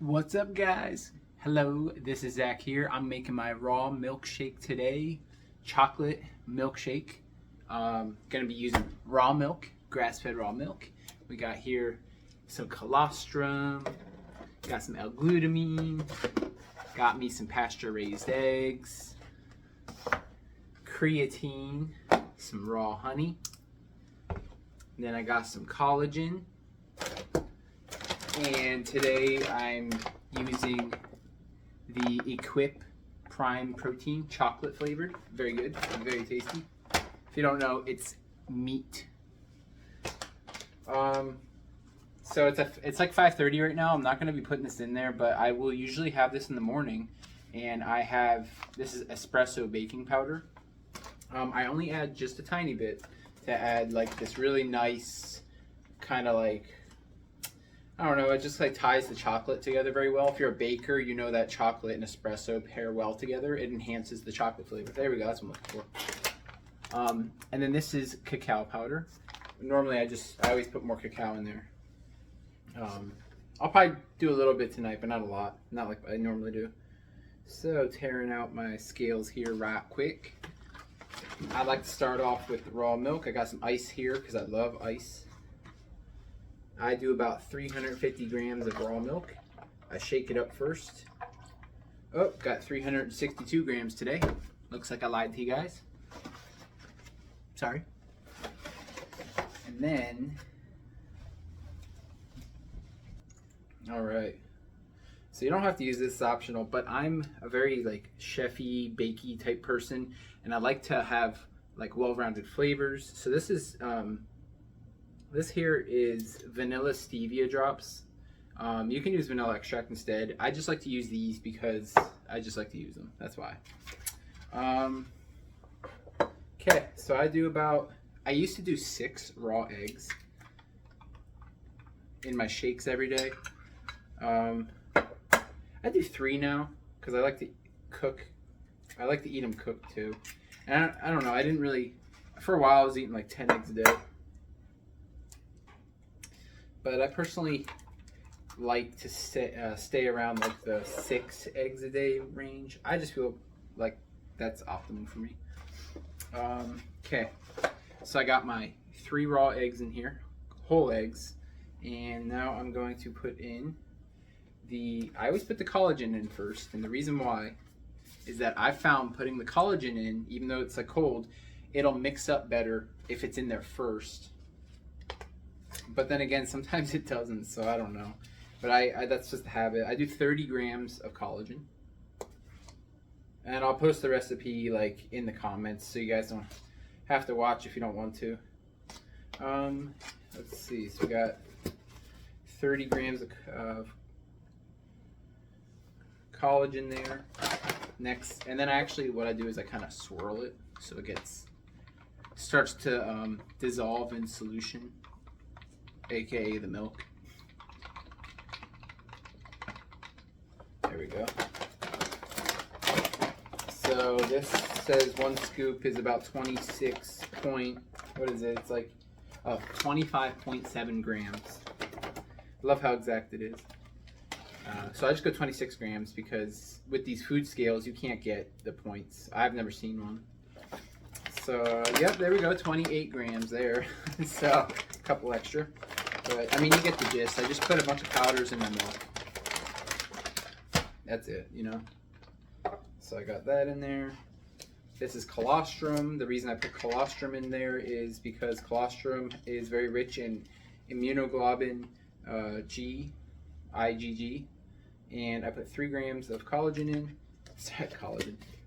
What's up, guys? Hello, this is Zach here. I'm making my raw milkshake today, chocolate milkshake. Gonna be using raw milk, grass-fed raw milk. We got here some colostrum, got some L-glutamine, got me some pasture-raised eggs, creatine, some raw honey, and then I got some collagen. And today I'm using the Equip Prime Protein, chocolate flavored. Very good, very tasty. If you don't know, it's meat. So it's like 5:30 right now. I'm not going to be putting this in there, but I will usually have this in the morning. And this is espresso baking powder. I only add just a tiny bit to add like this really nice kind of like, I don't know, it just like ties the chocolate together very well. If you're a baker, you know that chocolate and espresso pair well together. It enhances the chocolate flavor. There we go, that's what I'm looking for. And then this is cacao powder. Normally I always put more cacao in there. I'll probably do a little bit tonight, but not a lot. Not like I normally do. So tearing out my scales here right quick. I like to start off with the raw milk. I got some ice here because I love ice. I do about 350 grams of raw milk. I shake it up first. Oh, got 362 grams today. Looks like I lied to you guys. Sorry. And then, all right. So you don't have to use this, it's optional, but I'm a very like chefy, bakey type person, and I like to have like well-rounded flavors. So this is, this here is vanilla stevia drops. You can use vanilla extract instead. I just like to use these because I just like to use them. That's why. Okay, so I used to do 6 raw eggs in my shakes every day. I do 3 now because I like to cook. I like to eat them cooked too. And I don't know, I didn't really, for a while I was eating like 10 eggs a day. But I personally like to stay around like the 6 eggs a day range. I just feel like that's optimum for me. Okay, so I got my 3 raw eggs in here, whole eggs, and now I'm going to put in I always put the collagen in first, and the reason why is that I found putting the collagen in, even though it's like cold, it'll mix up better if it's in there first. But then again, sometimes it doesn't, so I don't know. But I that's just a habit. I do 30 grams of collagen. And I'll post the recipe like in the comments so you guys don't have to watch if you don't want to. Let's see, so we got 30 grams of collagen there. Next, and then what I do is I kind of swirl it so it starts to dissolve in solution, aka the milk. There we go. So this says 1 scoop is about 25.7 grams. Love how exact it is. So I just go 26 grams because with these food scales you can't get the points. I've never seen one. So yep, there we go, 28 grams there. So a couple extra. But I mean, you get the gist. I just put a bunch of powders in my milk. That's it, you know. So I got that in there. This is colostrum. The reason I put colostrum in there is because colostrum is very rich in immunoglobulin G, IgG, and I put 3 grams of collagen in.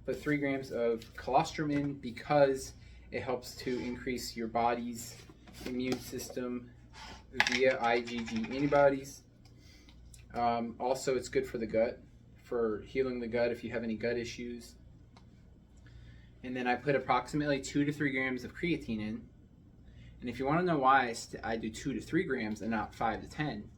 Put 3 grams of colostrum in because it helps to increase your body's immune system via IgG antibodies. Also, it's good for the gut, for healing the gut if you have any gut issues. And then I put approximately 2 to 3 grams of creatine in. And if you want to know why I do 2 to 3 grams and not 5 to 10,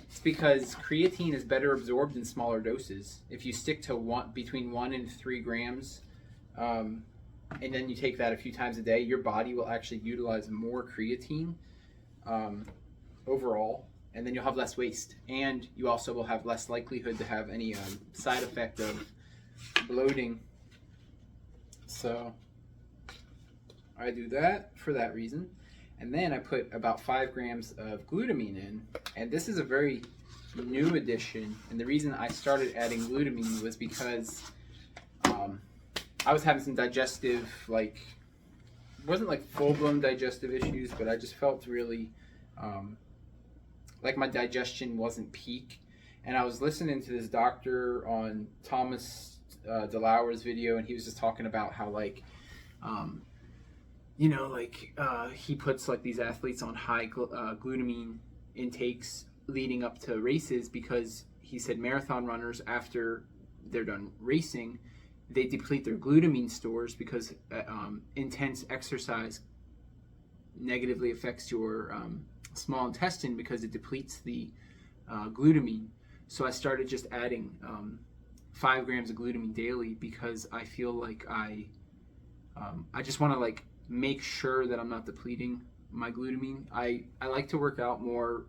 it's because creatine is better absorbed in smaller doses. If you stick to between 1 and 3 grams, and then you take that a few times a day, your body will actually utilize more creatine overall, and then you'll have less waste, and you also will have less likelihood to have any side effect of bloating. So I do that for that reason. And then I put about 5 grams of glutamine in, and this is a very new addition. And the reason I started adding glutamine was because I was having some digestive, like, it wasn't like full-blown digestive issues, but I just felt really like my digestion wasn't peak. And I was listening to this doctor on Thomas DeLauer's video, and he was just talking about how, like, you know, like he puts like these athletes on high glutamine intakes leading up to races, because he said marathon runners, after they're done racing, they deplete their glutamine stores because intense exercise negatively affects your small intestine because it depletes the glutamine. So I started just adding 5 grams of glutamine daily, because I feel like I just want to like make sure that I'm not depleting my glutamine. I like to work out more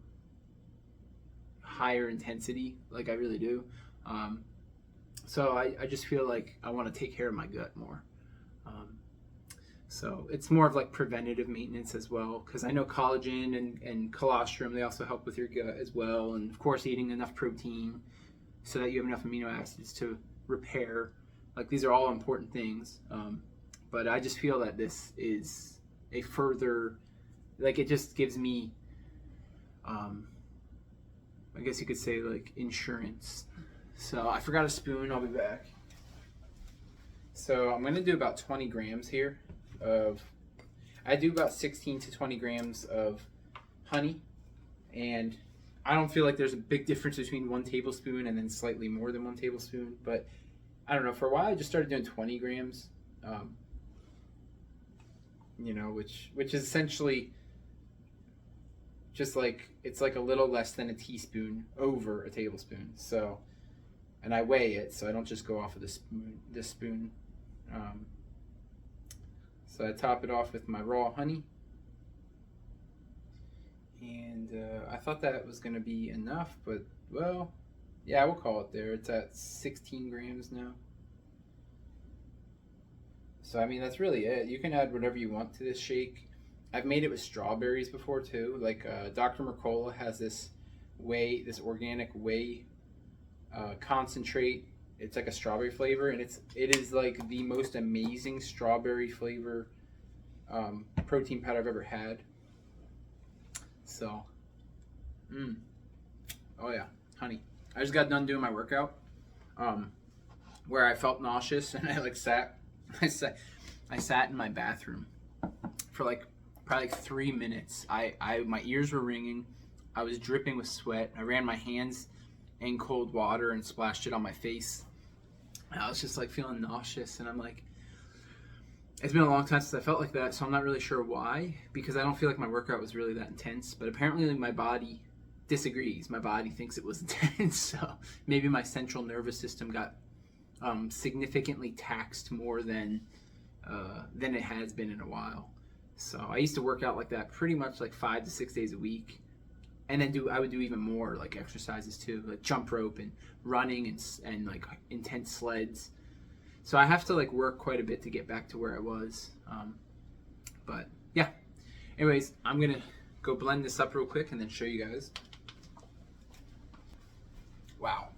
higher intensity, like I really do. So I just feel like I want to take care of my gut more. So it's more of like preventative maintenance as well, because I know collagen and colostrum, they also help with your gut as well. And of course, eating enough protein so that you have enough amino acids to repair. Like, these are all important things. But I just feel that this is a further, like, it just gives me, I guess you could say, like, insurance. So I forgot a spoon. I'll be back. So I'm going to do about 20 grams here of, I do about 16 to 20 grams of honey. And I don't feel like there's a big difference between 1 tablespoon and then slightly more than 1 tablespoon. But I don't know, for a while I just started doing 20 grams. You know, which is essentially just like, it's like a little less than a teaspoon over a tablespoon. So, and I weigh it, so I don't just go off of this spoon. So I top it off with my raw honey, and I thought that was going to be enough, but, well, yeah, we'll call it there. It's at 16 grams now. So, I mean, that's really it. You can add whatever you want to this shake. I've made it with strawberries before, too. Like, Dr. Mercola has this organic whey concentrate. It's like a strawberry flavor, and it is like the most amazing strawberry flavor protein powder I've ever had. So, oh yeah, honey. I just got done doing my workout, where I felt nauseous, and I sat in my bathroom for like probably 3 minutes. My ears were ringing. I was dripping with sweat. I ran my hands in cold water and splashed it on my face. And I was just like feeling nauseous, and I'm like, it's been a long time since I felt like that, so I'm not really sure why, because I don't feel like my workout was really that intense. But apparently my body disagrees. My body thinks it was intense, so maybe my central nervous system got significantly taxed more than it has been in a while. So I used to work out like that pretty much like 5 to 6 days a week. And then I would do even more like exercises too, like jump rope and running and like intense sleds. So I have to like work quite a bit to get back to where I was. But yeah, anyways, I'm gonna go blend this up real quick and then show you guys. Wow.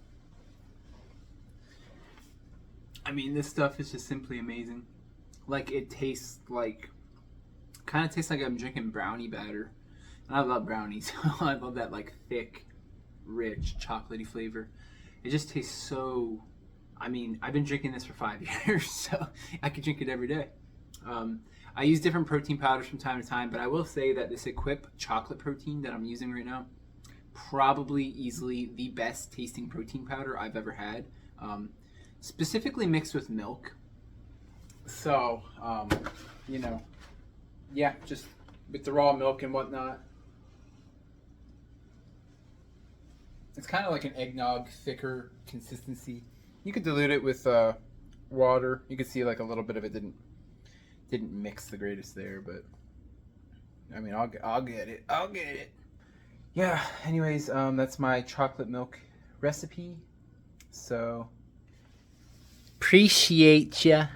I mean, this stuff is just simply amazing. Like, it tastes like, kind of tastes like I'm drinking brownie batter. And I love brownies. I love that like thick, rich, chocolatey flavor. It just tastes so, I mean, I've been drinking this for 5 years, so I could drink it every day. I use different protein powders from time to time, but I will say that this Equip chocolate protein that I'm using right now, probably easily the best tasting protein powder I've ever had. Specifically mixed with milk. So, you know, yeah, just with the raw milk and whatnot. It's kind of like an eggnog, thicker consistency. You could dilute it with water. You could see like a little bit of it didn't mix the greatest there, but I mean, I'll get it. yeah, anyways, that's my chocolate milk recipe. So, appreciate ya.